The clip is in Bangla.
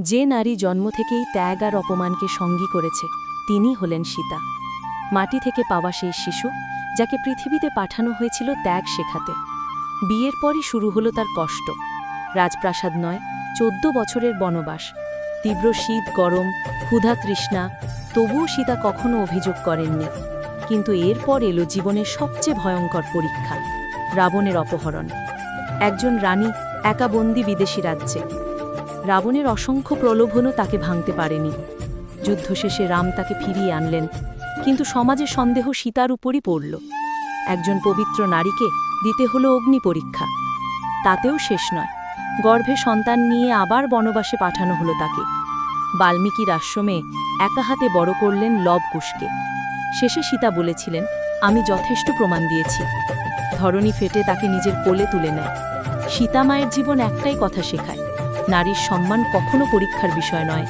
যে নারী জন্ম থেকেই ত্যাগ আর অপমানকে সঙ্গী করেছে তিনি হলেন সীতা। মাটি থেকে পাওয়া সেই শিশু যাকে পৃথিবীতে পাঠানো হয়েছিল ত্যাগ শেখাতে। বিয়ের পরই শুরু হলো তার কষ্ট। রাজপ্রাসাদ নয়, 14 বছরের বনবাস, তীব্র শীত গরম, ক্ষুধা তৃষ্ণা। তবুও সীতা কখনো অভিযোগ করেননি। কিন্তু এরপর এলো জীবনের সবচেয়ে ভয়ঙ্কর পরীক্ষা, রাবণের অপহরণ। একজন রানী একা বন্দী বিদেশি রাজ্যে। রাবণের অসংখ্য প্রলোভনও তাকে ভাঙতে পারেনি। যুদ্ধ শেষে রাম তাকে ফিরিয়ে আনলেন, কিন্তু সমাজের সন্দেহ সীতার উপরই পড়ল। একজন পবিত্র নারীকে দিতে হলো অগ্নি পরীক্ষা। তাতেও শেষ নয়, গর্ভে সন্তান নিয়ে আবার বনবাসে পাঠানো হলো তাকে। বাল্মীকির আশ্রমে একা হাতে বড় করলেন লবকুশকে। শেষে সীতা বলেছিলেন, আমি যথেষ্ট প্রমাণ দিয়েছি। ধরণী ফেটে তাকে নিজের কোলে তুলে নেয়। সীতা মায়ের জীবন একটাই কথা শেখায়, নারীর সম্মান কখনো পরীক্ষার বিষয় নয়।